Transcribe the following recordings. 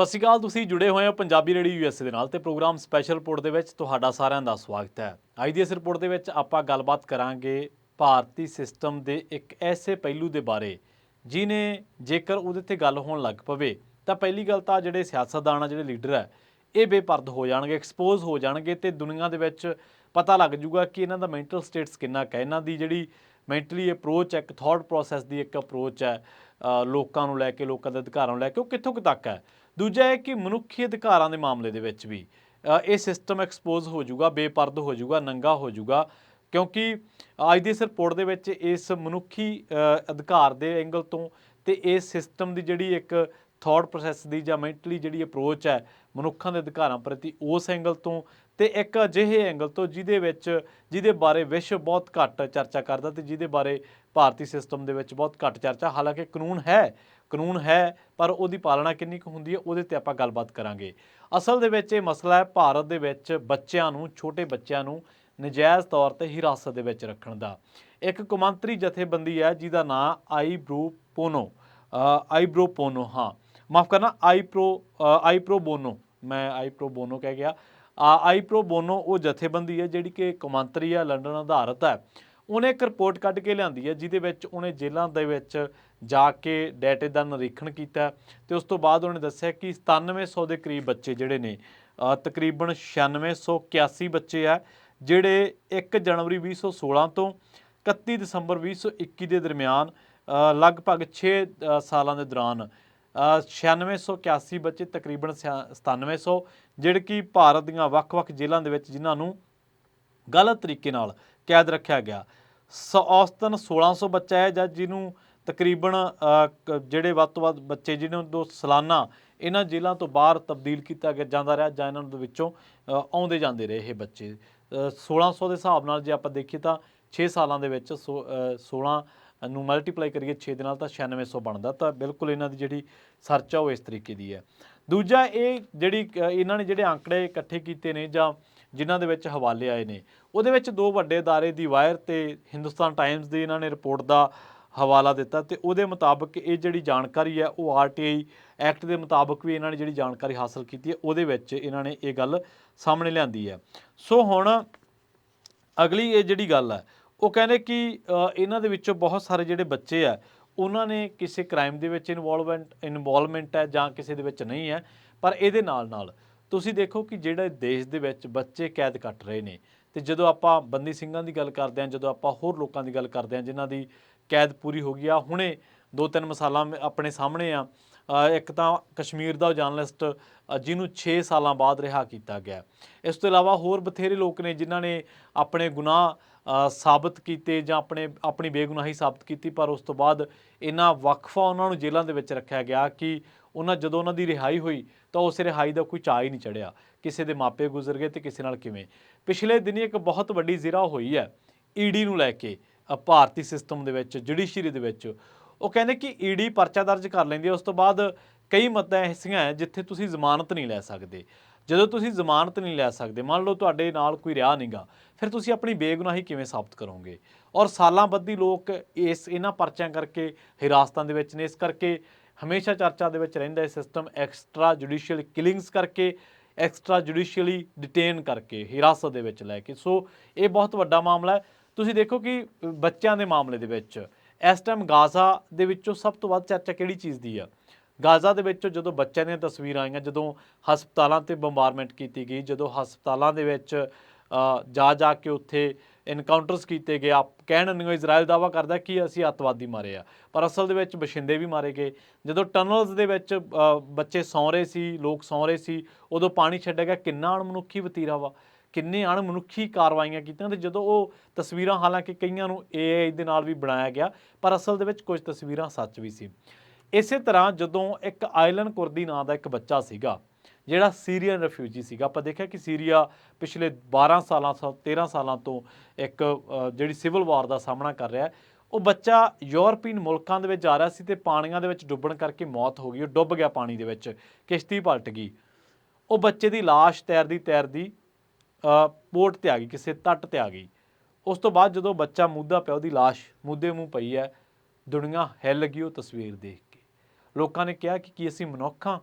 ਸਤਿ ਸ਼੍ਰੀ ਅਕਾਲ। ਤੁਸੀਂ ਜੁੜੇ ਹੋਏ ਹੋ ਪੰਜਾਬੀ ਰੇਡੀਓ ਯੂਐਸਏ ਦੇ ਨਾਲ ਤੇ ਪ੍ਰੋਗਰਾਮ ਸਪੈਸ਼ਲ ਰਿਪੋਰਟ ਦੇ ਵਿੱਚ ਤੁਹਾਡਾ ਸਾਰਿਆਂ ਦਾ ਸਵਾਗਤ ਹੈ। ਅੱਜ ਦੀ ਇਸ ਰਿਪੋਰਟ ਦੇ ਵਿੱਚ ਆਪਾਂ ਗੱਲਬਾਤ ਕਰਾਂਗੇ ਭਾਰਤੀ ਸਿਸਟਮ ਦੇ ਇੱਕ ਐਸੇ ਪਹਿਲੂ ਦੇ ਬਾਰੇ ਜਿਹਨੇ ਜੇਕਰ ਉਹਦੇ ਤੇ ਗੱਲ ਹੋਣ ਲੱਗ ਪਵੇ ਤਾਂ ਪਹਿਲੀ ਗੱਲ ਤਾਂ ਜਿਹੜੇ ਸਿਆਸਤਦਾਨ ਆ, ਜਿਹੜੇ ਲੀਡਰ ਹੈ, ਇਹ ਬੇਪਰਦ ਹੋ ਜਾਣਗੇ, ਐਕਸਪੋਜ਼ ਹੋ ਜਾਣਗੇ ਤੇ ਦੁਨੀਆ ਦੇ ਵਿੱਚ ਪਤਾ ਲੱਗ ਜੂਗਾ ਕਿ ਇਹਨਾਂ ਦਾ ਮੈਂਟਲ ਸਟੇਟਸ ਕਿੰਨਾ ਕੁ ਹੈ, ਇਹਨਾਂ ਦੀ ਜਿਹੜੀ ਮੈਂਟਲੀ ਅਪਰੋਚ ਹੈ, ਇੱਕ ਥਾਟ ਪ੍ਰੋਸੈਸ ਦੀ ਇੱਕ ਅਪਰੋਚ ਹੈ ਲੋਕਾਂ ਨੂੰ ਲੈ ਕੇ, ਲੋਕਾਂ ਦੇ ਅਧਿਕਾਰਾਂ ਨੂੰ ਲੈ ਕੇ, ਉਹ ਕਿੱਥੋਂ ਕੁ ਤੱਕ ਹੈ। ਦੂਜਾ ਹੈ ਕਿ ਮਨੁੱਖੀ ਅਧਿਕਾਰਾਂ ਦੇ ਮਾਮਲੇ ਦੇ ਵਿੱਚ ਵੀ ਇਹ ਸਿਸਟਮ ਐਕਸਪੋਜ਼ ਹੋ ਜਾਊਗਾ, ਬੇਪਰਦ ਹੋ ਜਾਊਗਾ, ਨੰਗਾ ਹੋ ਜਾਊਗਾ, ਕਿਉਂਕਿ ਅੱਜ ਦੀ ਇਸ ਰਿਪੋਰਟ ਦੇ ਵਿੱਚ ਇਸ ਮਨੁੱਖੀ ਅਧਿਕਾਰ ਦੇ ਐਂਗਲ ਤੋਂ ਤੇ ਇਸ ਸਿਸਟਮ ਦੀ ਜਿਹੜੀ ਇੱਕ ਥਾਟ ਪ੍ਰੋਸੈਸ ਦੀ ਜਾਂ ਮੈਂਟਲੀ ਜਿਹੜੀ ਅਪਰੋਚ ਹੈ ਮਨੁੱਖਾਂ ਦੇ ਅਧਿਕਾਰਾਂ ਪ੍ਰਤੀ, ਉਸ ਐਂਗਲ ਤੋਂ ਤੇ ਇੱਕ ਅਜਿਹੇ ਐਂਗਲ ਤੋਂ ਜਿਹਦੇ ਬਾਰੇ ਵਿਸ਼ਵ ਬਹੁਤ ਘੱਟ ਚਰਚਾ ਕਰਦਾ ਤੇ ਜਿਹਦੇ ਬਾਰੇ ਭਾਰਤੀ ਸਿਸਟਮ ਦੇ ਵਿੱਚ ਬਹੁਤ ਘੱਟ ਚਰਚਾ। ਹਾਲਾਂਕਿ ਕਾਨੂੰਨ ਹੈ ਪਰ ਉਹਦੀ ਪਾਲਣਾ ਕਿੰਨੀ ਕੁ ਹੁੰਦੀ ਹੈ, ਉਹਦੇ ਤੇ ਆਪਾਂ ਗੱਲਬਾਤ ਕਰਾਂਗੇ। ਅਸਲ ਦੇ ਵਿੱਚ ਇਹ ਮਸਲਾ ਹੈ ਭਾਰਤ ਦੇ ਵਿੱਚ ਬੱਚਿਆਂ ਨੂੰ, ਛੋਟੇ ਬੱਚਿਆਂ ਨੂੰ ਨਜਾਇਜ਼ ਤੌਰ ਤੇ ਹਿਰਾਸਤ ਦੇ ਵਿੱਚ ਰੱਖਣ ਦਾ। ਇੱਕ ਕੌਮਾਂਤਰੀ ਜਥੇਬੰਦੀ ਹੈ ਜਿਹਦਾ ਨਾਂ ਆਈਬਰੋ ਪੋਨੋ, ਮਾਫ ਕਰਨਾ, ਆਈਪਰੋ ਬੋਨੋ ਕਹਿ ਗਿਆ। ਆਈਪਰੋ ਬੋਨੋ ਉਹ ਜਥੇਬੰਦੀ ਹੈ ਜਿਹੜੀ ਕਿ ਕੌਮਾਂਤਰੀ ਹੈ, ਲੰਡਨ ਆਧਾਰਿਤ ਹੈ। ਉਹਨੇ ਇੱਕ ਰਿਪੋਰਟ ਕੱਢ ਕੇ ਲਿਆਂਦੀ ਹੈ ਜਿਹਦੇ ਵਿੱਚ ਉਹਨੇ ਜੇਲ੍ਹਾਂ ਦੇ ਵਿੱਚ ਜਾ ਕੇ ਡਾਟੇ ਦਾ ਨਿਰੀਖਣ ਕੀਤਾ ਤੇ ਉਸ ਤੋਂ ਬਾਅਦ ਉਹਨੇ ਦੱਸਿਆ ਕਿ 9700 ਦੇ ਕਰੀਬ ਬੱਚੇ ਜਿਹੜੇ ਨੇ, ਤਕਰੀਬਨ 9681 ਬੱਚੇ ਆ ਜਿਹੜੇ 1 ਜਨਵਰੀ 2016 ਤੋਂ 31 ਦਸੰਬਰ 2021 ਦੇ ਦਰਮਿਆਨ ਲਗਭਗ 6 ਸਾਲਾਂ ਦੇ ਦੌਰਾਨ 9681 ਬੱਚੇ, ਤਕਰੀਬਨ 9700, ਜਿਹੜੇ ਕਿ ਭਾਰਤ ਦੀਆਂ ਵੱਖ-ਵੱਖ ਜੇਲ੍ਹਾਂ ਦੇ ਵਿੱਚ ਜਿਨ੍ਹਾਂ ਨੂੰ ਗਲਤ ਤਰੀਕੇ ਨਾਲ ਕੈਦ ਰੱਖਿਆ ਗਿਆ। ਔਸਤਨ 1600 ਬੱਚਾ ਹੈ ਜਾਂ ਜਿਹਨੂੰ ਤਕਰੀਬਨ ਜਿਹੜੇ ਵੱਧ ਤੋਂ ਵੱਧ ਬੱਚੇ ਜਿਹਨਾਂ ਨੂੰ ਸਾਲਾਨਾ ਇਹਨਾਂ ਜੇਲ੍ਹਾਂ ਤੋਂ ਬਾਹਰ ਤਬਦੀਲ ਕੀਤਾ ਜਾਂਦਾ ਰਿਹਾ ਜਾਂ ਇਹਨਾਂ ਦੇ ਵਿੱਚੋਂ ਆਉਂਦੇ ਜਾਂਦੇ ਰਹੇ ਇਹ ਬੱਚੇ। 1600 ਦੇ ਹਿਸਾਬ ਨਾਲ ਜੇ ਆਪਾਂ ਦੇਖੀਏ ਤਾਂ 6 ਸਾਲਾਂ ਦੇ ਵਿੱਚ 16 ਨੂੰ ਮਲਟੀਪਲਾਈ ਕਰੀਏ 6 ਦੇ ਨਾਲ ਤਾਂ 9600 ਬਣਦਾ। ਤਾਂ ਬਿਲਕੁਲ ਇਹਨਾਂ ਦੀ ਜਿਹੜੀ ਸਰਚ ਆ ਉਹ ਇਸ ਤਰੀਕੇ ਦੀ ਹੈ। ਦੂਜਾ, ਇਹ ਜਿਹੜੀ ਇਹਨਾਂ ਨੇ ਜਿਹੜੇ ਆંકੜੇ ਇਕੱਠੇ ਕੀਤੇ ਨੇ ਜਾਂ ਜਿਨ੍ਹਾਂ ਦੇ ਵਿੱਚ ਹਵਾਲੇ ਆਏ ਨੇ, ਉਹਦੇ ਵਿੱਚ ਦੋ ਵੱਡੇ ਅਦਾਰੇ ਦੀ ਵਾਇਰ ਤੇ ਹਿੰਦੁਸਤਾਨ ਟਾਈਮਜ਼ ਦੀ ਇਹਨਾਂ ਨੇ ਰਿਪੋਰਟ ਦਾ ਹਵਾਲਾ ਦਿੱਤਾ ਤੇ ਉਹਦੇ ਮੁਤਾਬਕ ਇਹ ਜਿਹੜੀ ਜਾਣਕਾਰੀ ਹੈ ਉਹ ਆਰਟੀਆਈ ਐਕਟ ਦੇ ਮੁਤਾਬਕ ਵੀ ਇਹਨਾਂ ਨੇ ਜਿਹੜੀ ਜਾਣਕਾਰੀ ਹਾਸਲ ਕੀਤੀ ਹੈ ਉਹਦੇ ਵਿੱਚ ਇਹਨਾਂ ਨੇ ਇਹ ਗੱਲ ਸਾਹਮਣੇ ਲਿਆਂਦੀ ਹੈ। ਸੋ ਹੁਣ ਅਗਲੀ ਇਹ ਜਿਹੜੀ ਗੱਲ ਹੈ ਉਹ ਕਹਿੰਦੇ ਕਿ ਇਹਨਾਂ ਦੇ ਵਿੱਚੋਂ ਬਹੁਤ ਸਾਰੇ ਜਿਹੜੇ ਬੱਚੇ ਆ ਉਹਨਾਂ ਨੇ ਕਿਸੇ ਕ੍ਰਾਈਮ ਦੇ ਵਿੱਚ ਇਨਵੋਲਵਮੈਂਟ ਹੈ ਜਾਂ ਕਿਸੇ ਦੇ ਵਿੱਚ ਨਹੀਂ ਹੈ। ਪਰ ਇਹਦੇ ਨਾਲ ਤੁਸੀਂ ਦੇਖੋ ਕਿ ਜਿਹੜੇ ਦੇਸ਼ ਦੇ ਵਿੱਚ ਬੱਚੇ ਕੈਦ ਕੱਟ ਰਹੇ ਨੇ ਤੇ ਜਦੋਂ ਆਪਾਂ ਬੰਦੀ ਸਿੰਘਾਂ ਦੀ ਗੱਲ ਕਰਦੇ ਹਾਂ, ਜਦੋਂ ਆਪਾਂ ਹੋਰ ਲੋਕਾਂ ਦੀ ਗੱਲ ਕਰਦੇ ਹਾਂ ਜਿਨ੍ਹਾਂ ਦੀ ਕੈਦ ਪੂਰੀ ਹੋ ਗਈ ਆ, ਹੁਣੇ 2-3 ਮਿਸਾਲਾਂ ਆਪਣੇ ਸਾਹਮਣੇ ਆ। ਇੱਕ ਤਾਂ ਕਸ਼ਮੀਰ ਦਾ ਜਰਨਲਿਸਟ ਜਿਹਨੂੰ 6 ਸਾਲਾਂ ਬਾਅਦ ਰਿਹਾ ਕੀਤਾ ਗਿਆ। ਇਸ ਤੋਂ ਇਲਾਵਾ ਹੋਰ ਬਥੇਰੇ ਲੋਕ ਨੇ ਜਿਨ੍ਹਾਂ ਨੇ ਆਪਣੇ ਗੁਨਾਹ ਸਾਬਤ ਕੀਤੇ ਜਾਂ ਆਪਣੀ ਬੇਗੁਨਾਹੀ ਸਾਬਤ ਕੀਤੀ, ਪਰ ਉਸ ਤੋਂ ਬਾਅਦ ਇਹਨਾਂ ਵਕਫਾ ਉਹਨਾਂ ਨੂੰ ਜੇਲ੍ਹਾਂ ਦੇ ਵਿੱਚ ਰੱਖਿਆ ਗਿਆ ਕਿ ਜਦੋਂ ਉਹਨਾਂ ਦੀ ਰਿਹਾਈ ਹੋਈ ਤਾਂ ਉਸ ਰਿਹਾਈ ਦਾ ਕੋਈ ਚਾਅ ਹੀ ਨਹੀਂ ਚੜ੍ਹਿਆ। ਕਿਸੇ ਦੇ ਮਾਪੇ ਗੁਜ਼ਰ ਗਏ ਤੇ ਕਿਸੇ ਨਾਲ ਕਿਵੇਂ। ਪਿਛਲੇ ਦਿਨੀ ਇੱਕ ਬਹੁਤ ਵੱਡੀ ਜ਼ਿਰਾ ਹੋਈ ਹੈ ਈਡੀ ਨੂੰ ਲੈ ਕੇ ਭਾਰਤੀ ਸਿਸਟਮ ਦੇ ਵਿੱਚ, ਜੁਡੀਸ਼ਰੀ ਦੇ ਵਿੱਚ। ਉਹ ਕਹਿੰਦੇ ਕਿ ਈਡੀ ਪਰਚਾ ਦਰਜ ਕਰ ਲੈਂਦੀ ਹੈ, ਉਸ ਤੋਂ ਬਾਅਦ ਕਈ ਮੱਦਾਂ ਐਸੀਆਂ ਹੈ ਜਿੱਥੇ ਤੁਸੀਂ ਜ਼ਮਾਨਤ ਨਹੀਂ ਲੈ ਸਕਦੇ। ਜਦੋਂ ਤੁਸੀਂ ਜ਼ਮਾਨਤ ਨਹੀਂ ਲੈ ਸਕਦੇ, ਮੰਨ ਲਓ ਤੁਹਾਡੇ ਨਾਲ ਕੋਈ ਰਿਹਾ ਨਹੀਂਗਾ, ਫਿਰ ਤੁਸੀਂ ਆਪਣੀ ਬੇਗੁਨਾਹੀ ਕਿਵੇਂ ਸਾਬਤ ਕਰੋਗੇ। ਔਰ ਸਾਲਾਂ ਬੱਧੀ ਲੋਕ ਇਹਨਾਂ ਪਰਚਿਆਂ ਕਰਕੇ ਹਿਰਾਸਤਾਂ ਦੇ ਵਿੱਚ ਨੇ। ਇਸ ਕਰਕੇ ਹਮੇਸ਼ਾ ਚਰਚਾ ਦੇ ਵਿੱਚ ਰਹਿੰਦਾ ਇਹ ਸਿਸਟਮ, ਐਕਸਟਰਾ ਜੁਡੀਸ਼ੀਅਲ ਕਿਲਿੰਗਸ ਕਰਕੇ, ਐਕਸਟਰਾ ਜੁਡੀਸ਼ੀਅਲੀ ਡਿਟੇਨ ਕਰਕੇ, ਹਿਰਾਸਤ ਦੇ ਵਿੱਚ ਲੈ ਕੇ। ਸੋ ਇਹ ਬਹੁਤ ਵੱਡਾ ਮਾਮਲਾ ਹੈ। ਤੁਸੀਂ ਦੇਖੋ ਕਿ ਬੱਚਿਆਂ ਦੇ ਮਾਮਲੇ ਦੇ ਵਿੱਚ ਇਸ ਟਾਈਮ ਗਾਜ਼ਾ ਦੇ ਵਿੱਚੋਂ ਸਭ ਤੋਂ ਵੱਧ ਚਰਚਾ ਕਿਹੜੀ ਚੀਜ਼ ਦੀ ਆ? ਗਾਜ਼ਾ ਦੇ ਵਿੱਚੋਂ ਜਦੋਂ ਬੱਚਿਆਂ ਦੀਆਂ ਤਸਵੀਰਾਂ ਆਈਆਂ, ਜਦੋਂ ਹਸਪਤਾਲਾਂ 'ਤੇ ਬੰਬਾਰਮੈਂਟ ਕੀਤੀ ਗਈ, ਜਦੋਂ ਹਸਪਤਾਲਾਂ ਦੇ ਵਿੱਚ ਜਾ ਕੇ ਉੱਥੇ ਇਨਕਾਊਂਟਰਸ ਕੀਤੇ ਗਏ। ਕਹਿਣ ਨੂੰ ਇਜ਼ਰਾਈਲ ਦਾਅਵਾ ਕਰਦਾ ਕਿ ਅਸੀਂ ਅੱਤਵਾਦੀ ਮਾਰੇ ਆ, ਪਰ ਅਸਲ ਦੇ ਵਿੱਚ ਬਸ਼ਿੰਦੇ ਵੀ ਮਾਰੇ ਗਏ। ਜਦੋਂ ਟਨਲਸ ਦੇ ਵਿੱਚ ਬੱਚੇ ਸੌਂ ਰਹੇ ਸੀ, ਲੋਕ ਸੌਂ ਰਹੇ ਸੀ, ਉਦੋਂ ਪਾਣੀ ਛੱਡਿਆ ਗਿਆ। ਕਿੰਨਾ ਅਣਮਨੁੱਖੀ ਵਤੀਰਾ ਵਾ, ਕਿੰਨੇ ਅਣਮਨੁੱਖੀ ਕਾਰਵਾਈਆਂ ਕੀਤੀਆਂ। ਤੇ ਜਦੋਂ ਉਹ ਤਸਵੀਰਾਂ, ਹਾਲਾਂਕਿ ਕਈਆਂ ਨੂੰ AI ਦੇ ਨਾਲ ਵੀ ਬਣਾਇਆ ਗਿਆ, ਪਰ ਅਸਲ ਦੇ ਵਿੱਚ ਕੁਝ ਤਸਵੀਰਾਂ ਸੱਚ ਵੀ ਸੀ। ਇਸੇ ਤਰ੍ਹਾਂ ਜਦੋਂ ਇੱਕ ਆਇਲਨ ਕੁਰਦੀ ਨਾਂ ਦਾ ਇੱਕ ਬੱਚਾ ਸੀਗਾ ਜਿਹੜਾ ਸੀਰੀਅਨ ਰੈਫਿਊਜੀ ਸੀਗਾ, ਆਪਾਂ ਦੇਖਿਆ ਕਿ ਸੀਰੀਆ ਪਿਛਲੇ 13 ਸਾਲਾਂ ਤੋਂ ਇੱਕ ਜਿਹੜੀ ਸਿਵਲ ਵਾਰ ਦਾ ਸਾਹਮਣਾ ਕਰ ਰਿਹਾ। ਉਹ ਬੱਚਾ ਯੂਰਪੀਅਨ ਮੁਲਕਾਂ ਦੇ ਵਿੱਚ ਜਾ ਰਿਹਾ ਸੀ ਤੇ ਪਾਣੀਆਂ ਦੇ ਵਿੱਚ ਡੁੱਬਣ ਕਰਕੇ ਮੌਤ ਹੋ ਗਈ। ਉਹ ਡੁੱਬ ਗਿਆ ਪਾਣੀ ਦੇ ਵਿੱਚ, ਕਿਸ਼ਤੀ ਪਲਟ ਗਈ। ਉਹ ਬੱਚੇ ਦੀ ਲਾਸ਼ ਤੈਰਦੀ ਪੋਰਟ ਤੇ ਆ ਗਈ, ਕਿਸੇ ਤੱਟ ਤੇ ਆ ਗਈ। ਉਸ ਤੋਂ ਬਾਅਦ ਜਦੋਂ ਬੱਚਾ ਮੁੱਦਾ ਪਿਆ, ਉਹਦੀ ਲਾਸ਼ ਮੁੱਦੇ ਮੂੰਹ ਪਈ ਹੈ, ਦੁਨੀਆ ਹਿੱਲ ਗਈ ਉਹ ਤਸਵੀਰ ਦੇਖ ਕੇ। ਲੋਕਾਂ ਨੇ ਕਿਹਾ ਕਿ ਕੀ ਅਸੀਂ ਮਨੁੱਖ ਹਾਂ?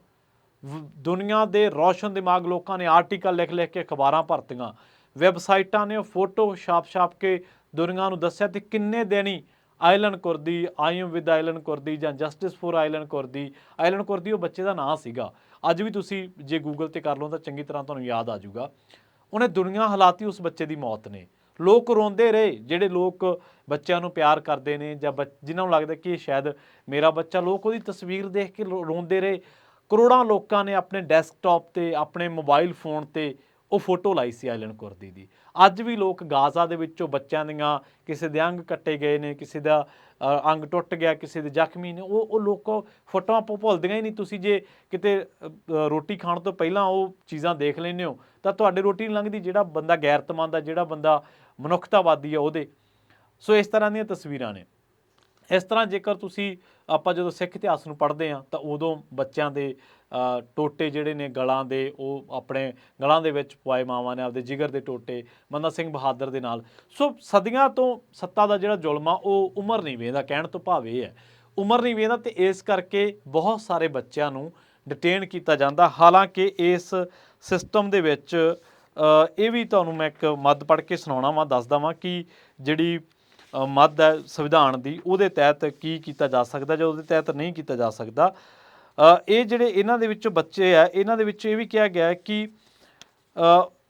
ਦੁਨੀਆ ਦੇ ਰੌਸ਼ਨ ਦਿਮਾਗ ਲੋਕਾਂ ਨੇ ਆਰਟੀਕਲ ਲਿਖ ਲਿਖ ਕੇ ਅਖਬਾਰਾਂ ਭਰਤੀਆਂ, ਵੈਬਸਾਈਟਾਂ ਨੇ ਫੋਟੋ ਛਾਪ ਕੇ ਦੁਨੀਆ ਨੂੰ ਦੱਸਿਆ, ਤੇ ਕਿੰਨੇ ਦਿਨੀ ਆਇਲਨ ਕੁਰਦੀ, ਆਈ ਐਮ ਵਿਦ ਆਇਲਨ ਕੁਰਦੀ ਜਾਂ ਜਸਟਿਸ ਫॉर ਆਇਲਨ ਕੁਰਦੀ ਉਹ ਬੱਚੇ ਦਾ ਨਾਂ ਸੀਗਾ। ਅੱਜ ਵੀ ਤੁਸੀਂ ਜੇ ਗੂਗਲ ਤੇ ਕਰ ਲਓ ਤਾਂ ਚੰਗੀ ਤਰ੍ਹਾਂ ਤੁਹਾਨੂੰ ਯਾਦ ਆ ਜਾਊਗਾ। ਉਹਨੇ ਦੁਨੀਆ ਹਿਲਾਤੀ ਉਸ ਬੱਚੇ ਦੀ ਮੌਤ ਨੇ। ਲੋਕ ਰੋਂਦੇ ਰਹੇ, ਜਿਹੜੇ ਲੋਕ ਬੱਚਿਆਂ ਨੂੰ ਪਿਆਰ ਕਰਦੇ ਨੇ ਜਾਂ ਜਿਨ੍ਹਾਂ ਨੂੰ ਲੱਗਦਾ ਕਿ ਸ਼ਾਇਦ ਮੇਰਾ ਬੱਚਾ, ਲੋਕ ਉਹਦੀ ਤਸਵੀਰ ਦੇਖ ਕੇ ਰੋਂਦੇ ਰਹੇ। ਕਰੋੜਾਂ ਲੋਕਾਂ ਨੇ ਆਪਣੇ ਡੈਸਕਟਾਪ ਤੇ, ਆਪਣੇ ਮੋਬਾਈਲ ਫੋਨ ਤੇ ਉਹ ਫੋਟੋ ਲਾਈ ਸੀ ਆਇਲਨ ਕੁਰਦੀ ਦੀ। ਅੱਜ ਵੀ ਲੋਕ ਗਾਜ਼ਾ ਦੇ ਵਿੱਚੋਂ ਬੱਚਿਆਂ ਦੀਆਂ, ਕਿਸੇ ਦੇ ਅੰਗ ਕੱਟੇ ਗਏ ਨੇ, ਕਿਸੇ ਦਾ ਅੰਗ ਟੁੱਟ ਗਿਆ, ਕਿਸੇ ਦੇ ਜ਼ਖਮੀ ਨੇ, ਉਹ ਲੋਕ ਫੋਟੋਆਂ ਭੁੱਲਦੀਆਂ ਹੀ ਨਹੀਂ। ਤੁਸੀਂ ਜੇ ਕਿਤੇ ਰੋਟੀ ਖਾਣ ਤੋਂ ਪਹਿਲਾਂ ਉਹ ਚੀਜ਼ਾਂ ਦੇਖ ਲੈਂਦੇ ਹੋ ਤਾਂ ਤੁਹਾਡੇ ਰੋਟੀ ਨਹੀਂ ਲੰਘਦੀ। ਜਿਹੜਾ ਬੰਦਾ ਗੈਰਤਮੰਦ ਆ, ਜਿਹੜਾ ਬੰਦਾ ਮਨੁੱਖਤਾਵਾਦੀ ਆ, ਉਹਦੇ। ਸੋ ਇਸ ਤਰ੍ਹਾਂ ਦੀਆਂ ਤਸਵੀਰਾਂ ਨੇ। ਇਸ ਤਰ੍ਹਾਂ ਜੇਕਰ ਤੁਸੀਂ, ਆਪਾਂ ਜਦੋਂ ਸਿੱਖ ਇਤਿਹਾਸ ਨੂੰ ਪੜ੍ਹਦੇ ਹਾਂ ਤਾਂ ਉਦੋਂ ਬੱਚਿਆਂ ਦੇ ਟੋਟੇ ਜਿਹੜੇ ਨੇ ਗਲਾਂ ਦੇ, ਉਹ ਆਪਣੇ ਗਲਾਂ ਦੇ ਵਿੱਚ ਪਵਾਏ ਮਾਵਾਂ ਨੇ, ਆਪਦੇ ਜਿਗਰ ਦੇ ਟੋਟੇ, ਬੰਦਾ ਸਿੰਘ ਬਹਾਦਰ ਦੇ ਨਾਲ। ਸੋ ਸਦੀਆਂ ਤੋਂ ਸੱਤਾ ਦਾ ਜਿਹੜਾ ਜ਼ੁਲਮ ਆ ਉਹ ਉਮਰ ਨਹੀਂ ਵੇਖਦਾ। ਕਹਿਣ ਤੋਂ ਭਾਵ ਇਹ ਹੈ, ਉਮਰ ਨਹੀਂ ਵੇਖਦਾ, ਤੇ ਇਸ ਕਰਕੇ ਬਹੁਤ ਸਾਰੇ ਬੱਚਿਆਂ ਨੂੰ ਡਿਟੇਨ ਕੀਤਾ ਜਾਂਦਾ। ਹਾਲਾਂਕਿ ਇਸ ਸਿਸਟਮ ਦੇ ਵਿੱਚ ਇਹ ਵੀ ਤੁਹਾਨੂੰ ਮੈਂ ਇੱਕ ਮੱਦ ਪੜ੍ਹ ਕੇ ਸੁਣਾਉਣਾ ਵਾ, ਦੱਸਦਾ ਵਾਂ ਕਿ ਜਿਹੜੀ ਮੱਦ ਹੈ ਸੰਵਿਧਾਨ ਦੀ, ਉਹਦੇ ਤਹਿਤ ਕੀ ਕੀਤਾ ਜਾ ਸਕਦਾ ਜਾਂ ਉਹਦੇ ਤਹਿਤ ਨਹੀਂ ਕੀਤਾ ਜਾ ਸਕਦਾ। ਇਹ ਜਿਹੜੇ ਇਹਨਾਂ ਦੇ ਵਿੱਚੋਂ ਬੱਚੇ ਆ, ਇਹਨਾਂ ਦੇ ਵਿੱਚ ਇਹ ਵੀ ਕਿਹਾ ਗਿਆ ਕਿ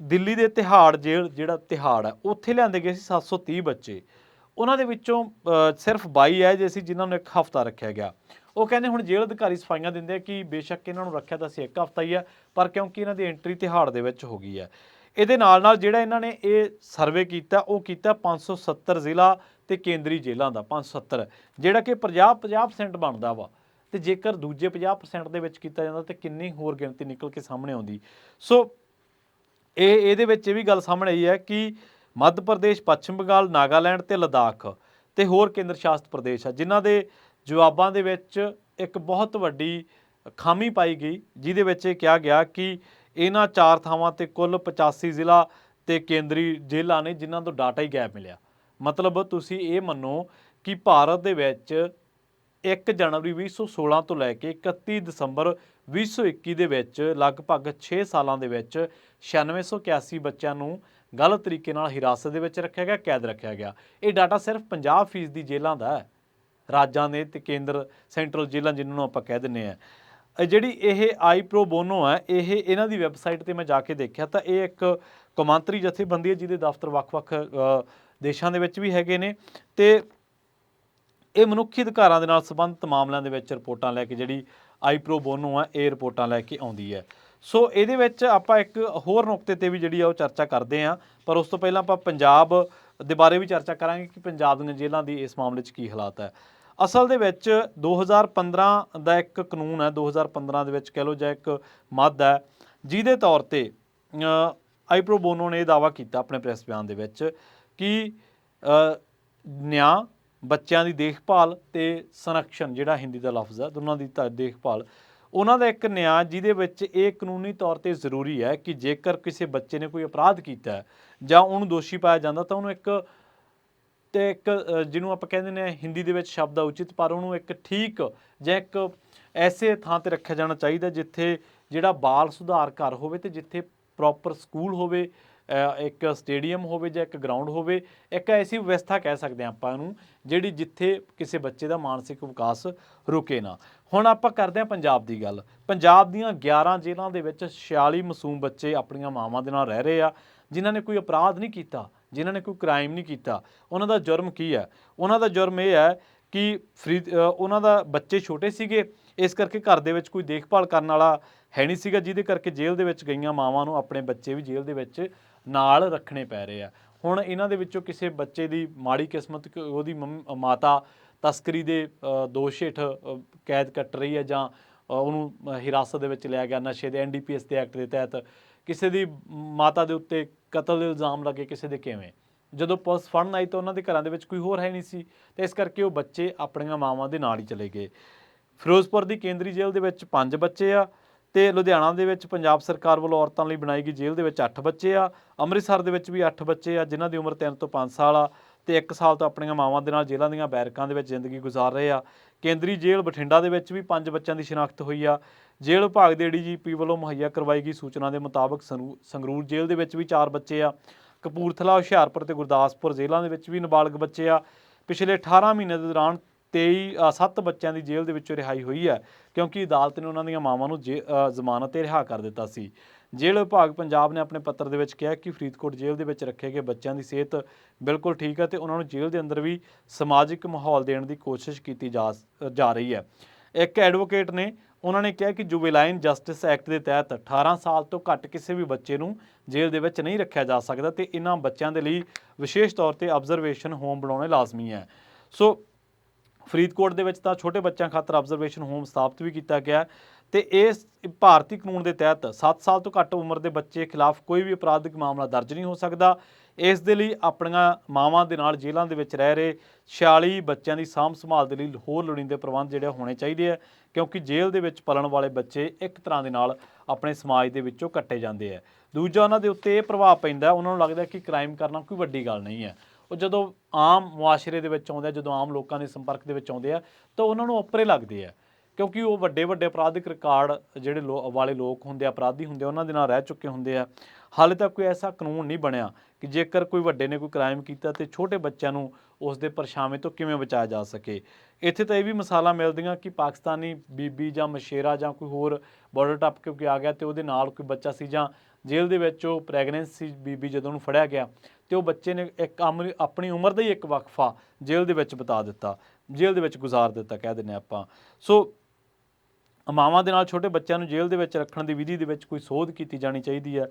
ਦਿੱਲੀ ਦੇ ਤਿਹਾੜ ਜੇਲ੍ਹ, ਜਿਹੜਾ ਤਿਹਾੜ ਹੈ, ਉੱਥੇ ਲਿਆਂਦੇ ਗਏ ਸੀ 730 ਬੱਚੇ। ਉਹਨਾਂ ਦੇ ਵਿੱਚੋਂ ਸਿਰਫ 22 ਹੈ ਜੇ ਸੀ ਜਿਨ੍ਹਾਂ ਨੂੰ ਇੱਕ ਹਫ਼ਤਾ ਰੱਖਿਆ ਗਿਆ। ਉਹ ਕਹਿੰਦੇ ਹੁਣ ਜੇਲ੍ਹ ਅਧਿਕਾਰੀ ਸਫਾਈਆਂ ਦਿੰਦੇ ਆ ਕਿ ਬੇਸ਼ੱਕ ਇਹਨਾਂ ਨੂੰ ਰੱਖਿਆ ਤਾਂ ਸੀ ਇੱਕ ਹਫ਼ਤਾ ਹੀ ਹੈ, ਪਰ ਕਿਉਂਕਿ ਇਹਨਾਂ ਦੀ ਐਂਟਰੀ ਤਿਹਾੜ ਦੇ ਵਿੱਚ ਹੋ ਗਈ ਹੈ। ਇਹਦੇ ਨਾਲ ਜਿਹੜਾ ਇਹਨਾਂ ਨੇ ਇਹ ਸਰਵੇ ਕੀਤਾ, ਉਹ ਕੀਤਾ 570 ਜ਼ਿਲ੍ਹਾ ਤੇ ਕੇਂਦਰੀ ਜੇਲ੍ਹਾਂ ਦਾ, 570, ਜਿਹੜਾ ਕਿ 50% ਬਣਦਾ ਵਾ। ਤੇ ਜੇਕਰ ਦੂਜੇ 50% ਦੇ ਵਿੱਚ ਕੀਤਾ ਜਾਂਦਾ ਤਾਂ ਕਿੰਨੀ ਹੋਰ ਗਿਣਤੀ ਨਿਕਲ ਕੇ ਸਾਹਮਣੇ ਆਉਂਦੀ। ਸੋ ਇਹਦੇ ਵਿੱਚ ਇਹ ਵੀ ਗੱਲ ਸਾਹਮਣੇ ਆਈ ਹੈ ਕਿ ਮੱਧ ਪ੍ਰਦੇਸ਼, ਪੱਛਮ ਬੰਗਾਲ, ਨਾਗਾਲੈਂਡ ਤੇ ਲਦਾਖ ਤੇ ਹੋਰ ਕੇਂਦਰ ਸ਼ਾਸਿਤ ਪ੍ਰਦੇਸ਼ ਆ, ਜਿਨ੍ਹਾਂ ਦੇ ਜਵਾਬਾਂ ਦੇ ਵਿੱਚ ਇੱਕ ਬਹੁਤ ਵੱਡੀ ਖਾਮੀ ਪਾਈ ਗਈ, ਜਿਹਦੇ ਵਿੱਚ ਇਹ ਕਿਹਾ ਗਿਆ ਕਿ ਇਹਨਾਂ 4 ਥਾਵਾਂ ਤੇ ਕੁੱਲ 85 ਜ਼ਿਲ੍ਹਾ ਤੇ ਕੇਂਦਰੀ ਜੇਲ੍ਹਾਂ ਨੇ ਜਿਨ੍ਹਾਂ ਤੋਂ ਡਾਟਾ ਹੀ ਗਾਇਬ ਮਿਲਿਆ। ਮਤਲਬ ਤੁਸੀਂ ਇਹ ਮੰਨੋ ਕਿ ਭਾਰਤ ਦੇ ਵਿੱਚ 1 ਜਨਵਰੀ 2016 ਤੋਂ ਲੈ ਕੇ 31 ਦਸੰਬਰ 2021 ਦੇ ਵਿੱਚ ਲਗਭਗ 6 ਸਾਲਾਂ ਦੇ ਵਿੱਚ 9681 ਬੱਚਿਆਂ ਨੂੰ ਗਲਤ ਤਰੀਕੇ ਨਾਲ ਹਿਰਾਸਤ ਦੇ ਵਿੱਚ ਰੱਖਿਆ ਗਿਆ, ਕੈਦ ਰੱਖਿਆ ਗਿਆ। ਇਹ ਡਾਟਾ ਸਿਰਫ 50% ਦੀ ਜੇਲ੍ਹਾਂ ਦਾ ਹੈ, ਰਾਜਾਂ ਦੇ ਤੇ ਕੇਂਦਰ ਸੈਂਟਰਲ ਜੇਲ੍ਹਾਂ ਜਿਹਨਾਂ ਨੂੰ ਆਪਾਂ ਕਹਿ ਦਿੰਦੇ ਹਾਂ। ਜਿਹੜੀ ਇਹ ਆਈ ਪ੍ਰੋ ਬੋਨੋ ਹੈ, ਇਹਨਾਂ ਦੀ ਵੈਬਸਾਈਟ ਤੇ ਮੈਂ ਜਾ ਕੇ ਦੇਖਿਆ ਤਾਂ ਇਹ ਇੱਕ ਕੌਮਾਂਤਰੀ ਜਥੇਬੰਦੀ ਹੈ ਜਿਹਦੇ ਦਫ਼ਤਰ ਵੱਖ-ਵੱਖ ਦੇਸ਼ਾਂ ਦੇ ਵਿੱਚ ਵੀ ਹੈਗੇ ਨੇ, ਤੇ ਇਹ ਮਨੁੱਖੀ ਅਧਿਕਾਰਾਂ ਦੇ ਨਾਲ ਸੰਬੰਧਿਤ ਮਾਮਲਿਆਂ ਦੇ ਵਿੱਚ ਰਿਪੋਰਟਾਂ ਲੈ ਕੇ, ਜਿਹੜੀ ਆਈ ਪ੍ਰੋ ਬੋਨੋ ਹੈ, ਇਹ ਰਿਪੋਰਟਾਂ ਲੈ ਕੇ ਆਉਂਦੀ ਹੈ। ਸੋ ਇਹਦੇ ਵਿੱਚ ਆਪਾਂ ਇੱਕ ਹੋਰ ਨੁਕਤੇ ਤੇ ਵੀ ਜਿਹੜੀ ਆ ਉਹ ਚਰਚਾ ਕਰਦੇ ਹਾਂ, ਪਰ ਉਸ ਤੋਂ ਪਹਿਲਾਂ ਆਪਾਂ ਪੰਜਾਬ ਦੇ ਬਾਰੇ ਵੀ ਚਰਚਾ ਕਰਾਂਗੇ ਕਿ ਪੰਜਾਬ ਦੀਆਂ ਜੇਲ੍ਹਾਂ ਦੀ ਇਸ ਮਾਮਲੇ 'ਚ ਕੀ ਹਾਲਾਤ ਹੈ। ਅਸਲ ਦੇ ਵਿੱਚ 2015 ਦਾ ਇੱਕ ਕਾਨੂੰਨ ਹੈ, 2015 ਦੇ ਵਿੱਚ ਕਹਿ ਲਓ ਜਾਂ ਇੱਕ ਮੱਦ ਹੈ, ਜਿਹਦੇ ਤੌਰ ਤੇ ਆਈ ਪ੍ਰੋ ਬੋਨੋ ਨੇ ਇਹ ਦਾਅਵਾ ਕੀਤਾ ਆਪਣੇ ਪ੍ਰੈਸ ਬਿਆਨ ਦੇ ਵਿੱਚ ਕਿ ਨਿਆਂ, ਬੱਚਿਆਂ ਦੀ ਦੇਖਭਾਲ ਤੇ ਸੰਰਕਸ਼ਣ, ਜਿਹੜਾ ਹਿੰਦੀ ਦਾ ਲਫ਼ਜ਼ ਹੈ, ਦੋਨਾਂ ਦੀ ਦੇਖਭਾਲ, ਉਹਨਾਂ ਦਾ ਇੱਕ ਨਿਆਂ, ਜਿਹਦੇ ਵਿੱਚ ਇਹ ਕਾਨੂੰਨੀ ਤੌਰ ਤੇ ਜ਼ਰੂਰੀ ਹੈ ਕਿ ਜੇਕਰ ਕਿਸੇ ਬੱਚੇ ਨੇ ਕੋਈ ਅਪਰਾਧ ਕੀਤਾ ਹੈ ਜਾਂ ਉਹਨੂੰ ਦੋਸ਼ੀ ਪਾਇਆ ਜਾਂਦਾ ਤਾਂ ਉਹਨੂੰ ਇੱਕ ਜਿਹਨੂੰ ਆਪਾਂ ਕਹਿੰਦੇ ਨੇ ਹਿੰਦੀ ਦੇ ਵਿੱਚ ਸ਼ਬਦ ਆ ਉਚਿਤ, ਪਰ ਉਹਨੂੰ ਇੱਕ ਠੀਕ ਜਾਂ ਇੱਕ ਐਸੇ ਥਾਂ ਤੇ ਰੱਖਿਆ ਜਾਣਾ ਚਾਹੀਦਾ ਜਿੱਥੇ ਜਿਹੜਾ ਬਾਲ ਸੁਧਾਰ ਘਰ ਹੋਵੇ ਤੇ ਜਿੱਥੇ ਪ੍ਰੋਪਰ ਸਕੂਲ ਹੋਵੇ, ਇੱਕ ਸਟੇਡੀਅਮ ਹੋਵੇ ਜਾਂ ਇੱਕ ਗਰਾਊਂਡ ਹੋਵੇ, ਇੱਕ ਐਸੀ ਵਿਵਸਥਾ ਕਹਿ ਸਕਦੇ ਹਾਂ ਆਪਾਂ ਇਹਨੂੰ, ਜਿਹੜੀ ਜਿੱਥੇ ਕਿਸੇ ਬੱਚੇ ਦਾ ਮਾਨਸਿਕ ਵਿਕਾਸ ਰੁਕੇ ਨਾ। ਹੁਣ ਆਪਾਂ ਕਰਦੇ ਹਾਂ ਪੰਜਾਬ ਦੀ ਗੱਲ। ਪੰਜਾਬ ਦੀਆਂ 11 ਜੇਲ੍ਹਾਂ ਦੇ ਵਿੱਚ 46 ਮਾਸੂਮ ਬੱਚੇ ਆਪਣੀਆਂ ਮਾਵਾਂ ਦੇ ਨਾਲ ਰਹਿ ਰਹੇ ਆ, ਜਿਨ੍ਹਾਂ ਨੇ ਕੋਈ ਅਪਰਾਧ ਨਹੀਂ ਕੀਤਾ, ਜਿਨ੍ਹਾਂ ਨੇ ਕੋਈ ਕ੍ਰਾਈਮ ਨਹੀਂ ਕੀਤਾ। ਉਹਨਾਂ ਦਾ ਜੁਰਮ ਕੀ ਹੈ? ਉਹਨਾਂ ਦਾ ਜੁਰਮ ਇਹ ਹੈ ਕਿ ਉਹਨਾਂ ਦਾ ਬੱਚੇ ਛੋਟੇ ਸੀਗੇ, ਇਸ ਕਰਕੇ ਘਰ ਦੇ ਵਿੱਚ ਕੋਈ ਦੇਖਭਾਲ ਕਰਨ ਵਾਲਾ ਹੈ ਨਹੀਂ ਸੀਗਾ, ਜਿਹਦੇ ਕਰਕੇ ਜੇਲ੍ਹ ਦੇ ਵਿੱਚ ਗਈਆਂ ਮਾਵਾਂ ਨੂੰ ਆਪਣੇ ਬੱਚੇ ਵੀ ਜੇਲ੍ਹ ਦੇ ਵਿੱਚ ਨਾਲ ਰੱਖਣੇ ਪੈ ਰਹੇ ਆ। ਹੁਣ ਇਹਨਾਂ ਦੇ ਵਿੱਚੋਂ ਕਿਸੇ ਬੱਚੇ ਦੀ ਮਾੜੀ ਕਿਸਮਤ ਕਿ ਉਹਦੀ ਮਾਤਾ ਤਸਕਰੀ ਦੇ ਦੋਸ਼ ਹੇਠ ਕੈਦ ਕੱਟ ਰਹੀ ਹੈ ਜਾਂ ਉਹਨੂੰ ਹਿਰਾਸਤ ਦੇ ਵਿੱਚ ਲਿਆ ਗਿਆ ਨਸ਼ੇ ਦੇ NDPS ਦੇ ਐਕਟ ਦੇ ਤਹਿਤ, ਕਿਸੇ ਦੀ ਮਾਤਾ ਦੇ ਉੱਤੇ ਕਤਲ ਦੇ ਇਲਜ਼ਾਮ ਲੱਗੇ, ਕਿਸੇ ਦੇ ਕਿਵੇਂ। ਜਦੋਂ ਪੁਲਿਸ ਫੜਨ ਆਈ ਤਾਂ ਉਹਨਾਂ ਦੇ ਘਰਾਂ ਦੇ ਵਿੱਚ ਕੋਈ ਹੋਰ ਹੈ ਨਹੀਂ ਸੀ, ਤੇ ਇਸ ਕਰਕੇ ਉਹ ਬੱਚੇ ਆਪਣੀਆਂ ਮਾਵਾਂ ਦੇ ਨਾਲ ਹੀ ਚਲੇ ਗਏ। ਫਿਰੋਜ਼ਪੁਰ ਦੀ ਕੇਂਦਰੀ ਜੇਲ੍ਹ ਦੇ ਵਿੱਚ 5 ਬੱਚੇ ਆ, ਤੇ ਲੁਧਿਆਣਾ ਦੇ ਵਿੱਚ ਪੰਜਾਬ ਸਰਕਾਰ ਵੱਲੋਂ ਔਰਤਾਂ ਲਈ ਬਣਾਈ ਗਈ ਜੇਲ੍ਹ ਦੇ ਵਿੱਚ 8 ਬੱਚੇ ਆ। ਅੰਮ੍ਰਿਤਸਰ ਦੇ ਵਿੱਚ ਵੀ 8 ਬੱਚੇ ਆ, ਜਿਨ੍ਹਾਂ ਦੀ ਉਮਰ 3 ਤੋਂ 5 ਸਾਲ ਆ ਤੇ 1 ਸਾਲ ਤੋਂ ਆਪਣੀਆਂ ਮਾਵਾਂ ਦੇ ਨਾਲ ਜੇਲ੍ਹਾਂ ਦੀਆਂ ਬੈਰਕਾਂ ਦੇ ਵਿੱਚ ਜ਼ਿੰਦਗੀ ਗੁਜ਼ਾਰ ਰਹੇ ਆ। ਕੇਂਦਰੀ ਜੇਲ੍ਹ ਬਠਿੰਡਾ ਦੇ ਵਿੱਚ ਵੀ 5 ਬੱਚਿਆਂ ਦੀ ਸ਼ਨਾਖਤ ਹੋਈ ਆ। ਜੇਲ੍ਹ ਵਿਭਾਗ ਦੇ ਡੀਜੀਪੀ ਵੱਲੋਂ ਮੁਹੱਈਆ ਕਰਵਾਈ ਗਈ ਸੂਚਨਾ ਦੇ ਮੁਤਾਬਕ ਸੰਗਰੂਰ ਜੇਲ੍ਹ ਦੇ ਵਿੱਚ ਵੀ 4 ਬੱਚੇ ਆ, ਕਪੂਰਥਲਾ, ਹੁਸ਼ਿਆਰਪੁਰ ਤੇ ਗੁਰਦਾਸਪੁਰ ਜੇਲ੍ਹਾਂ ਦੇ ਵਿੱਚ ਵੀ ਨਾਬਾਲਗ ਬੱਚੇ ਆ। ਪਿਛਲੇ 18 ਮਹੀਨੇ ਦੇ ਦੌਰਾਨ 7 ਬੱਚਿਆਂ ਦੀ ਜੇਲ੍ਹ ਦੇ ਵਿੱਚੋਂ ਰਿਹਾਈ ਹੋਈ ਹੈ, ਕਿਉਂਕਿ ਅਦਾਲਤ ਨੇ ਉਹਨਾਂ ਦੀਆਂ ਮਾਵਾਂ ਨੂੰ ਜ਼ਮਾਨਤ ਤੇ ਰਿਹਾ ਕਰ ਦਿੱਤਾ ਸੀ। ਜੇਲ੍ਹ ਵਿਭਾਗ ਪੰਜਾਬ ਨੇ ਆਪਣੇ ਪੱਤਰ ਦੇ ਵਿੱਚ ਕਿਹਾ ਕਿ ਫਰੀਦਕੋਟ ਜੇਲ੍ਹ ਦੇ ਵਿੱਚ ਰੱਖੇ ਗਏ ਬੱਚਿਆਂ ਦੀ ਸਿਹਤ ਬਿਲਕੁਲ ਠੀਕ ਹੈ ਤੇ ਉਹਨਾਂ ਨੂੰ ਜੇਲ੍ਹ ਦੇ ਅੰਦਰ ਵੀ ਸਮਾਜਿਕ ਮਾਹੌਲ ਦੇਣ ਦੀ ਕੋਸ਼ਿਸ਼ ਕੀਤੀ ਜਾ ਰਹੀ ਹੈ। ਇੱਕ ਐਡਵੋਕੇਟ ਨੇ ਉਹਨਾਂ ਨੇ ਕਿਹਾ ਕਿ ਜੁਵੇਨਾਈਲ ਜਸਟਿਸ ਐਕਟ ਦੇ ਤਹਿਤ 18 ਸਾਲ ਤੋਂ ਘੱਟ ਕਿਸੇ ਵੀ ਬੱਚੇ ਨੂੰ ਜੇਲ੍ਹ ਦੇ ਵਿੱਚ ਨਹੀਂ ਰੱਖਿਆ ਜਾ ਸਕਦਾ ਤੇ ਇਹਨਾਂ ਬੱਚਿਆਂ ਦੇ ਲਈ ਵਿਸ਼ੇਸ਼ ਤੌਰ ਤੇ ਆਬਜ਼ਰਵੇਸ਼ਨ ਹੋਮ ਬਣਾਉਣੇ ਲਾਜ਼ਮੀ ਹੈ। ਸੋ ਫਰੀਦਕੋਟ ਦੇ ਵਿੱਚ ਤਾਂ ਛੋਟੇ ਬੱਚਿਆਂ ਖਾਤਰ ਆਬਜ਼ਰਵੇਸ਼ਨ ਹੋਮ ਸਥਾਪਿਤ ਵੀ ਕੀਤਾ ਗਿਆ ਤੇ ਇਸ ਭਾਰਤੀ ਕਾਨੂੰਨ ਦੇ ਤਹਿਤ 7 ਸਾਲ ਤੋਂ ਘੱਟ ਉਮਰ ਦੇ ਬੱਚੇ ਖਿਲਾਫ ਕੋਈ ਵੀ ਅਪਰਾਧਿਕ ਮਾਮਲਾ ਦਰਜ ਨਹੀਂ ਹੋ ਸਕਦਾ। ਇਸ ਦੇ ਲਈ ਆਪਣੀਆਂ ਮਾਵਾਂ ਦੇ ਨਾਲ ਜੇਲ੍ਹਾਂ ਦੇ ਵਿੱਚ ਰਹਿ ਰਹੇ 46 ਬੱਚਿਆਂ ਦੀ ਸਾਂਭ ਸੰਭਾਲ ਦੇ ਲਈ ਹੋਰ ਲੋੜੀਂਦੇ ਪ੍ਰਬੰਧ ਜਿਹੜੇ ਹੋਣੇ ਚਾਹੀਦੇ ਆ, ਕਿਉਂਕਿ ਜੇਲ੍ਹ ਦੇ ਵਿੱਚ ਪਲਣ ਵਾਲੇ ਬੱਚੇ ਇੱਕ ਤਰ੍ਹਾਂ ਦੇ ਨਾਲ ਆਪਣੇ ਸਮਾਜ ਦੇ ਵਿੱਚੋਂ ਕੱਟੇ ਜਾਂਦੇ ਆ। ਦੂਜਾ, ਉਹਨਾਂ ਦੇ ਉੱਤੇ ਇਹ ਪ੍ਰਭਾਵ ਪੈਂਦਾ, ਉਹਨਾਂ ਨੂੰ ਲੱਗਦਾ ਕਿ ਕ੍ਰਾਈਮ ਕਰਨਾ ਕੋਈ ਵੱਡੀ ਗੱਲ ਨਹੀਂ ਹੈ। ਉਹ ਜਦੋਂ ਆਮ ਮੁਆਸ਼ਰੇ ਦੇ ਵਿੱਚ ਆਉਂਦੇ ਆ, ਜਦੋਂ ਆਮ ਲੋਕਾਂ ਦੇ ਸੰਪਰਕ ਦੇ ਵਿੱਚ ਆਉਂਦੇ ਆ ਤਾਂ ਉਹਨਾਂ ਨੂੰ ਓਪਰੇ ਲੱਗਦੇ ਆ, ਕਿਉਂਕਿ ਉਹ ਵੱਡੇ ਅਪਰਾਧਿਕ ਰਿਕਾਰਡ ਜਿਹੜੇ ਵਾਲੇ ਲੋਕ ਹੁੰਦੇ ਆ, ਅਪਰਾਧੀ ਹੁੰਦੇ ਆ, ਉਹਨਾਂ ਦੇ ਨਾਲ ਰਹਿ ਚੁੱਕੇ ਹੁੰਦੇ ਆ। ਹਾਲੇ ਤੱਕ ਕੋਈ ਐਸਾ ਕਾਨੂੰਨ ਨਹੀਂ ਬਣਿਆ ਕਿ ਜੇਕਰ ਕੋਈ ਵੱਡੇ ਨੇ ਕੋਈ ਕ੍ਰਾਈਮ ਕੀਤਾ ਤੇ ਛੋਟੇ ਬੱਚਿਆਂ ਨੂੰ ਉਸ ਦੇ ਪਰਛਾਵੇਂ ਤੋਂ ਕਿਵੇਂ ਬਚਾਇਆ ਜਾ ਸਕੇ। ਇੱਥੇ ਤਾਂ ਇਹ ਵੀ ਮਿਸਾਲਾਂ ਮਿਲਦੀਆਂ ਕਿ ਪਾਕਿਸਤਾਨੀ ਬੀਬੀ ਜਾਂ ਮਸ਼ੇਰਾ ਜਾਂ ਕੋਈ ਹੋਰ ਬਾਰਡਰ ਟੱਪ ਕੇ ਕੋਈ ਆ ਗਿਆ ਤੇ ਉਹਦੇ ਨਾਲ ਕੋਈ ਬੱਚਾ ਸੀ, ਜਾਂ ਜੇਲ੍ਹ ਦੇ ਵਿੱਚ ਉਹ ਪ੍ਰੈਗਨੈਂਟ ਸੀ ਬੀਬੀ, ਜਦੋਂ ਉਹਨੂੰ ਫੜਿਆ ਗਿਆ ਤੇ ਉਹ ਬੱਚੇ ਨੇ ਆਪਣੀ ਉਮਰ ਦਾ ਹੀ ਇੱਕ ਵਕਫਾ ਜੇਲ੍ਹ ਦੇ ਵਿੱਚ ਬਿਤਾ ਦਿੱਤਾ, ਜੇਲ੍ਹ ਦੇ ਵਿੱਚ ਗੁਜ਼ਾਰ ਦਿੱਤਾ ਕਹਿ ਦਿੰਦੇ ਆਪਾਂ। ਸੋ ਮਾਵਾਂ ਦੇ ਨਾਲ ਛੋਟੇ ਬੱਚਿਆਂ ਨੂੰ ਜੇਲ੍ਹ ਦੇ ਵਿੱਚ ਰੱਖਣ ਦੀ ਵਿਧੀ ਦੇ ਵਿੱਚ ਕੋਈ ਸੋਧ ਕੀਤੀ ਜਾਣੀ ਚਾਹੀਦੀ ਹੈ।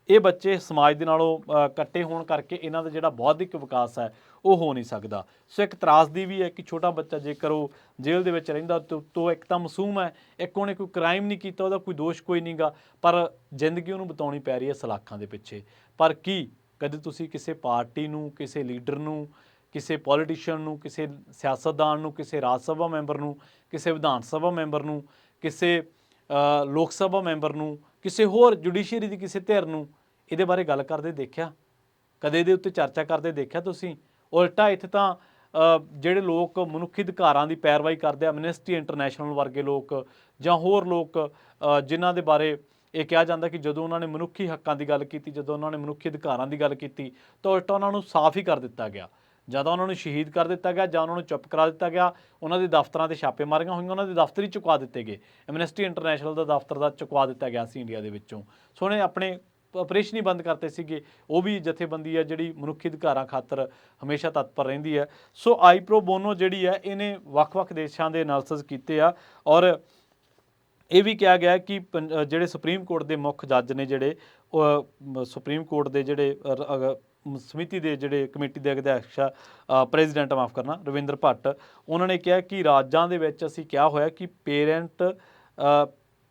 ਇਹ ਬੱਚੇ ਸਮਾਜ ਦੇ ਨਾਲੋਂ ਕੱਟੇ ਹੋਣ ਕਰਕੇ ਇਹਨਾਂ ਦਾ ਜਿਹੜਾ ਬੌਧਿਕ ਵਿਕਾਸ ਹੈ ਉਹ ਹੋ ਨਹੀਂ ਸਕਦਾ। ਸੋ ਇੱਕ ਤਰਾਸਦੀ ਵੀ ਹੈ ਕਿ ਛੋਟਾ ਬੱਚਾ ਜੇਕਰ ਉਹ ਜੇਲ੍ਹ ਦੇ ਵਿੱਚ ਰਹਿੰਦਾ ਤਾਂ ਇੱਕ ਤਾਂ ਮਾਸੂਮ ਹੈ, ਇੱਕ ਉਹਨੇ ਕੋਈ ਕ੍ਰਾਈਮ ਨਹੀਂ ਕੀਤਾ, ਉਹਦਾ ਕੋਈ ਦੋਸ਼ ਕੋਈ ਨਹੀਂ ਗਾ, ਪਰ ਜ਼ਿੰਦਗੀ ਉਹਨੂੰ ਬਿਤਾਉਣੀ ਪੈ ਰਹੀ ਹੈ ਸਲਾਖਾਂ ਦੇ ਪਿੱਛੇ। ਪਰ ਕੀ ਕਦੇ ਤੁਸੀਂ ਕਿਸੇ ਪਾਰਟੀ ਨੂੰ, ਕਿਸੇ ਲੀਡਰ ਨੂੰ, ਕਿਸੇ ਪੋਲੀਟੀਸ਼ੀਅਨ ਨੂੰ, ਕਿਸੇ ਸਿਆਸਤਦਾਨ ਨੂੰ, ਕਿਸੇ ਰਾਜ ਸਭਾ ਮੈਂਬਰ ਨੂੰ, ਕਿਸੇ ਵਿਧਾਨ ਸਭਾ ਮੈਂਬਰ ਨੂੰ, ਕਿਸੇ ਲੋਕ ਸਭਾ ਮੈਂਬਰ ਨੂੰ, ਕਿਸੇ ਹੋਰ ਜੁਡੀਸ਼ੀਅਰੀ ਦੀ ਕਿਸੇ ਧਿਰ ਨੂੰ ਇਹਦੇ ਬਾਰੇ ਗੱਲ ਕਰਦੇ ਦੇਖਿਆ? ਕਦੇ ਇਹਦੇ ਉੱਤੇ ਚਰਚਾ ਕਰਦੇ ਦੇਖਿਆ ਤੁਸੀਂ? ਉਲਟਾ ਇੱਥੇ ਤਾਂ ਜਿਹੜੇ ਲੋਕ ਮਨੁੱਖੀ ਅਧਿਕਾਰਾਂ ਦੀ ਪੈਰਵਾਈ ਕਰਦੇ ਆ, ਐਮਨੈਸਟੀ ਇੰਟਰਨੈਸ਼ਨਲ ਵਰਗੇ ਲੋਕ ਜਾਂ ਹੋਰ ਲੋਕ ਜਿਨ੍ਹਾਂ ਦੇ ਬਾਰੇ ਇਹ ਕਿਹਾ ਜਾਂਦਾ ਕਿ ਜਦੋਂ ਉਹਨਾਂ ਨੇ ਮਨੁੱਖੀ ਹੱਕਾਂ ਦੀ ਗੱਲ ਕੀਤੀ, ਜਦੋਂ ਉਹਨਾਂ ਨੇ ਮਨੁੱਖੀ ਅਧਿਕਾਰਾਂ ਦੀ ਗੱਲ ਕੀਤੀ ਤਾਂ ਉਲਟਾ ਉਹਨਾਂ ਨੂੰ ਸਾਫ਼ ਹੀ ਕਰ ਦਿੱਤਾ ਗਿਆ। ਜਾਂ ਤਾਂ ਉਹਨਾਂ ਨੂੰ ਸ਼ਹੀਦ ਕਰ ਦਿੱਤਾ ਗਿਆ ਜਾਂ ਉਹਨਾਂ ਨੂੰ ਚੁੱਪ ਕਰਾ ਦਿੱਤਾ ਗਿਆ। ਉਹਨਾਂ ਦੇ ਦਫ਼ਤਰਾਂ 'ਤੇ ਛਾਪੇ ਮਾਰੀਆਂ ਹੋਈਆਂ, ਉਹਨਾਂ ਦੇ ਦਫ਼ਤਰ ਹੀ ਚੁਕਵਾ ਦਿੱਤੇ ਗਏ। ਐਮਨੈਸਟੀ ਇੰਟਰਨੈਸ਼ਨਲ ਦਾ ਦਫ਼ਤਰ ਦਾ ਚੁਕਵਾ ਦਿੱਤਾ ਗਿਆ ਸੀ ਇੰਡੀਆ ਦੇ ਵਿੱਚੋਂ। ਸੋ ਉਹਨੇ ਆਪਣੇ ਆਪਰੇਸ਼ਨ ਹੀ ਬੰਦ ਕਰਤੇ ਸੀਗੇ। ਉਹ ਵੀ ਜਥੇਬੰਦੀ ਹੈ ਜਿਹੜੀ ਮਨੁੱਖੀ ਅਧਿਕਾਰਾਂ ਖਾਤਰ ਹਮੇਸ਼ਾ ਤਤਪਰ ਰਹਿੰਦੀ ਹੈ। ਸੋ ਆਈ ਪ੍ਰੋ ਬੋਨੋ ਜਿਹੜੀ ਹੈ ਇਹਨੇ ਵੱਖ-ਵੱਖ ਦੇਸ਼ਾਂ ਦੇ ਐਨਾਲਿਸਿਸ ਕੀਤੇ ਆ ਔਰ ਇਹ ਵੀ ਕਿਹਾ ਗਿਆ ਕਿ ਜਿਹੜੇ ਸੁਪਰੀਮ ਕੋਰਟ ਦੇ ਮੁੱਖ ਜੱਜ ਨੇ, ਜਿਹੜੇ ਸੁਪਰੀਮ ਕੋਰਟ ਦੇ ਜਿਹੜੇ ਸਮਿਤੀ ਦੇ ਜਿਹੜੇ ਕਮੇਟੀ ਦੇ ਅਧਿਆਕਸ਼ ਪ੍ਰੈਜ਼ੀਡੈਂਟ ਮਾਫ ਕਰਨਾ ਰਵਿੰਦਰ ਭੱਟ, ਉਹਨਾਂ ਨੇ ਕਿਹਾ ਕਿ ਰਾਜਾਂ ਦੇ ਵਿੱਚ ਅਸੀਂ ਕਿਹਾ ਹੋਇਆ ਕਿ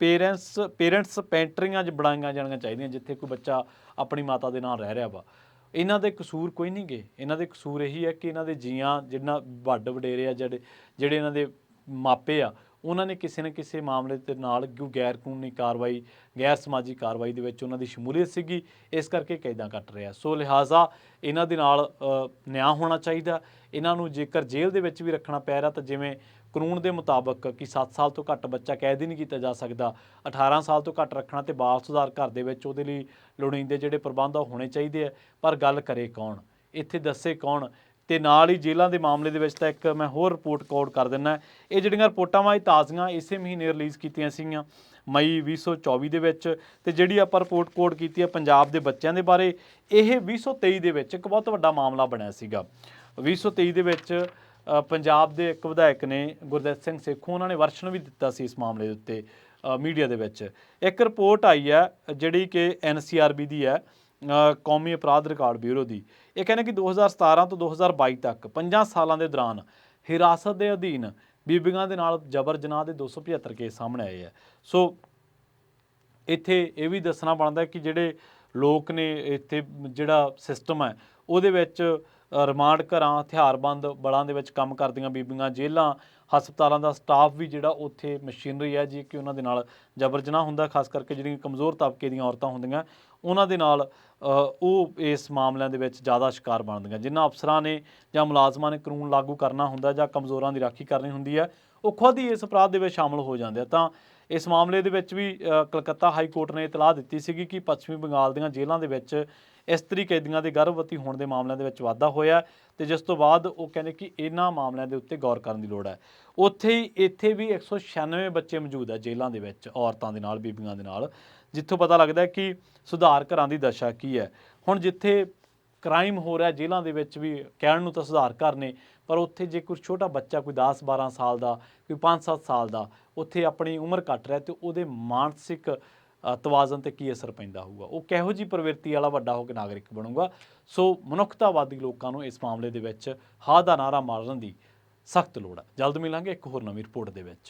ਪੇਰੈਂਟਸ ਪੈਂਟਰੀਆਂ 'ਚ ਬਣਾਈਆਂ ਜਾਣੀਆਂ ਚਾਹੀਦੀਆਂ ਜਿੱਥੇ ਕੋਈ ਬੱਚਾ ਆਪਣੀ ਮਾਤਾ ਦੇ ਨਾਲ ਰਹਿ ਰਿਹਾ ਵਾ। ਇਹਨਾਂ ਦੇ ਕਸੂਰ ਕੋਈ ਨਹੀਂ ਗੇ, ਇਹਨਾਂ ਦੇ ਕਸੂਰ ਇਹੀ ਹੈ ਕਿ ਇਹਨਾਂ ਦੇ ਜੀਆਂ ਜਿੰਨਾ ਵੱਡ ਵਡੇਰੇ ਆ, ਜਿਹੜੇ ਇਹਨਾਂ ਦੇ ਮਾਪੇ ਆ, ਉਹਨਾਂ ਨੇ ਕਿਸੇ ਨਾ ਕਿਸੇ ਮਾਮਲੇ ਦੇ ਨਾਲ ਗੈਰ ਕਾਨੂੰਨੀ ਕਾਰਵਾਈ, ਗੈਰ ਸਮਾਜੀ ਕਾਰਵਾਈ ਦੇ ਵਿੱਚ ਉਹਨਾਂ ਦੀ ਸ਼ਮੂਲੀਅਤ ਸੀਗੀ, ਇਸ ਕਰਕੇ ਕੈਦਾਂ ਕੱਟ ਰਿਹਾ। ਸੋ ਲਿਹਾਜ਼ਾ ਇਹਨਾਂ ਦੇ ਨਾਲ ਨਿਆਂ ਹੋਣਾ ਚਾਹੀਦਾ। ਇਹਨਾਂ ਨੂੰ ਜੇਕਰ ਜੇਲ੍ਹ ਦੇ ਵਿੱਚ ਵੀ ਰੱਖਣਾ ਪੈ ਰਿਹਾ ਤਾਂ ਜਿਵੇਂ ਕਾਨੂੰਨ ਦੇ ਮੁਤਾਬਕ ਕਿ 7 ਸਾਲ ਤੋਂ ਘੱਟ ਬੱਚਾ ਕੈਦ ਹੀ ਨਹੀਂ ਕੀਤਾ ਜਾ ਸਕਦਾ, 18 ਸਾਲ ਤੋਂ ਘੱਟ ਰੱਖਣਾ ਤੇ ਬਾਲ ਸੁਧਾਰ ਘਰ ਦੇ ਵਿੱਚ ਉਹਦੇ ਲਈ ਲੋੜੀਂਦੇ ਜਿਹੜੇ ਪ੍ਰਬੰਧ ਆ ਹੋਣੇ ਚਾਹੀਦੇ ਆ। ਪਰ ਗੱਲ ਕਰੇ ਕੌਣ, ਇੱਥੇ ਦੱਸੇ ਕੌਣ? ਤੇ ਨਾਲ ਹੀ ਜੇਲ੍ਹਾਂ ਦੇ ਮਾਮਲੇ ਦੇ ਵਿੱਚ ਤਾਂ ਇੱਕ ਮੈਂ ਹੋਰ ਰਿਪੋਰਟ ਕੋਡ ਕਰ ਦਿੰਦਾ। ਇਹ ਜਿਹੜੀਆਂ ਰਿਪੋਰਟਾਂ ਵਾ ਇਹ ਤਾਜ਼ੀਆਂ ਇਸੇ ਮਹੀਨੇ ਰਿਲੀਜ਼ ਕੀਤੀਆਂ ਸੀਗੀਆਂ ਮਈ 2024 ਦੇ ਵਿੱਚ, ਤੇ ਜਿਹੜੀ ਆਪਾਂ ਰਿਪੋਰਟ ਕੋਡ ਕੀਤੀ ਹੈ ਪੰਜਾਬ ਦੇ ਬੱਚਿਆਂ ਦੇ ਬਾਰੇ, ਇਹ 2023 ਦੇ ਵਿੱਚ ਇੱਕ ਬਹੁਤ ਵੱਡਾ ਮਾਮਲਾ ਬਣਿਆ ਸੀਗਾ। 2023 ਦੇ ਵਿੱਚ ਪੰਜਾਬ ਦੇ ਇੱਕ ਵਿਧਾਇਕ ਨੇ ਗੁਰਦਿੱਤ ਸਿੰਘ ਸੇਖੋਂ, ਉਹਨਾਂ ਨੇ ਵਰਸ਼ਨ ਵੀ ਦਿੱਤਾ ਸੀ ਇਸ ਮਾਮਲੇ ਦੇ ਉੱਤੇ ਮੀਡੀਆ ਦੇ ਵਿੱਚ। ਇੱਕ ਰਿਪੋਰਟ ਆਈ ਹੈ ਜਿਹੜੀ ਕਿ NCRB ਦੀ ਹੈ, ਕੌਮੀ ਅਪਰਾਧ ਰਿਕਾਰਡ ਬਿਊਰੋ ਦੀ। ਇਹ ਕਹਿੰਦੇ ਕਿ 2017 ਤੋਂ 2022 ਤੱਕ 5 ਸਾਲਾਂ ਦੇ ਦੌਰਾਨ ਹਿਰਾਸਤ ਦੇ ਅਧੀਨ ਬੀਬੀਆਂ ਦੇ ਨਾਲ ਜਬਰ ਜਨਾਹ ਦੇ 275 ਕੇਸ ਸਾਹਮਣੇ ਆਏ ਆ। ਸੋ ਇੱਥੇ ਇਹ ਵੀ ਦੱਸਣਾ ਬਣਦਾ ਕਿ ਜਿਹੜੇ ਲੋਕ ਨੇ ਇੱਥੇ ਜਿਹੜਾ ਸਿਸਟਮ ਹੈ ਉਹਦੇ ਵਿੱਚ ਰਿਮਾਂਡ ਘਰਾਂ, ਹਥਿਆਰਬੰਦ ਬਲਾਂ ਦੇ ਵਿੱਚ ਕੰਮ ਕਰਦੀਆਂ ਬੀਬੀਆਂ, ਜੇਲ੍ਹਾਂ, ਹਸਪਤਾਲਾਂ ਦਾ ਸਟਾਫ ਵੀ ਜਿਹੜਾ ਉੱਥੇ ਮਸ਼ੀਨਰੀ ਹੈ ਜੀ ਕਿ ਉਹਨਾਂ ਦੇ ਨਾਲ ਜਬਰ ਜਨਾਹ ਹੁੰਦਾ, ਖਾਸ ਕਰਕੇ ਜਿਹੜੀਆਂ ਕਮਜ਼ੋਰ ਤਬਕੇ ਦੀਆਂ ਔਰਤਾਂ ਹੁੰਦੀਆਂ ਉਹਨਾਂ ਦੇ ਨਾਲ ਉਹ ਇਸ ਮਾਮਲਿਆਂ ਦੇ ਵਿੱਚ ਜ਼ਿਆਦਾ ਸ਼ਿਕਾਰ ਬਣਦੀਆਂ। ਜਿਨ੍ਹਾਂ ਅਫਸਰਾਂ ਨੇ ਜਾਂ ਮੁਲਾਜ਼ਮਾਂ ਨੇ ਕਾਨੂੰਨ ਲਾਗੂ ਕਰਨਾ ਹੁੰਦਾ ਜਾਂ ਕਮਜ਼ੋਰਾਂ ਦੀ ਰਾਖੀ ਕਰਨੀ ਹੁੰਦੀ ਹੈ, ਉਹ ਖੁਦ ਹੀ ਇਸ ਅਪਰਾਧ ਦੇ ਵਿੱਚ ਸ਼ਾਮਲ ਹੋ ਜਾਂਦੇ ਆ। ਤਾਂ ਇਸ ਮਾਮਲੇ ਦੇ ਵਿੱਚ ਵੀ ਕਲਕੱਤਾ ਹਾਈ ਕੋਰਟ ਨੇ ਇਤਲਾਹ ਦਿੱਤੀ ਸੀਗੀ ਕਿ ਪੱਛਮੀ ਬੰਗਾਲ ਦੀਆਂ ਜੇਲ੍ਹਾਂ ਦੇ ਵਿੱਚ ਇਸਤਰੀ ਕੈਦੀਆਂ ਦੇ ਗਰਭਵਤੀ ਹੋਣ ਦੇ ਮਾਮਲਿਆਂ ਦੇ ਵਿੱਚ ਵਾਧਾ ਹੋਇਆ ਤੇ ਜਿਸ ਤੋਂ ਬਾਅਦ ਉਹ ਕਹਿੰਦੇ ਕਿ ਇਹਨਾਂ ਮਾਮਲਿਆਂ ਦੇ ਉੱਤੇ ਗੌਰ ਕਰਨ ਦੀ ਲੋੜ ਹੈ। ਉੱਥੇ ਹੀ ਇੱਥੇ ਵੀ 196 ਬੱਚੇ ਮੌਜੂਦ ਹੈ ਜੇਲ੍ਹਾਂ ਦੇ ਵਿੱਚ ਔਰਤਾਂ ਦੇ ਨਾਲ, ਬੀਬੀਆਂ ਦੇ ਨਾਲ, ਜਿੱਥੋਂ ਪਤਾ ਲੱਗਦਾ ਕਿ ਸੁਧਾਰ ਘਰਾਂ ਦੀ ਦਸ਼ਾ ਕੀ ਹੈ। ਹੁਣ ਜਿੱਥੇ ਕ੍ਰਾਈਮ ਹੋ ਰਿਹਾ ਜੇਲ੍ਹਾਂ ਦੇ ਵਿੱਚ ਵੀ ਕਹਿਣ ਨੂੰ ਤਾਂ ਸੁਧਾਰ ਘਰ ਨੇ, ਪਰ ਉੱਥੇ ਜੇ ਕੋਈ ਛੋਟਾ ਬੱਚਾ ਕੋਈ 10-12 ਸਾਲ ਦਾ, ਕੋਈ 5-7 ਸਾਲ ਦਾ ਉੱਥੇ ਆਪਣੀ ਉਮਰ ਕੱਟ ਰਿਹਾ ਤੇ ਉਹਦੇ ਮਾਨਸਿਕ ਤਵਾਜ਼ਨ ਤੇ ਕੀ ਅਸਰ ਪੈਂਦਾ ਹੋਊਗਾ, ਉਹ ਕਿਹੋ ਜਿਹੀ ਪ੍ਰਵਿਰਤੀ ਵਾਲਾ ਵੱਡਾ ਹੋ ਕੇ ਨਾਗਰਿਕ ਬਣੂਗਾ। ਸੋ ਮਨੁੱਖਤਾਵਾਦੀ ਲੋਕਾਂ ਨੂੰ ਇਸ ਮਾਮਲੇ ਦੇ ਵਿੱਚ ਹਾਂ ਦਾ ਨਾਅਰਾ ਮਾਰਨ ਦੀ ਸਖਤ ਲੋੜ ਹੈ। ਜਲਦ ਮਿਲਾਂਗੇ ਇੱਕ ਹੋਰ ਨਵੀਂ ਰਿਪੋਰਟ ਦੇ ਵਿੱਚ।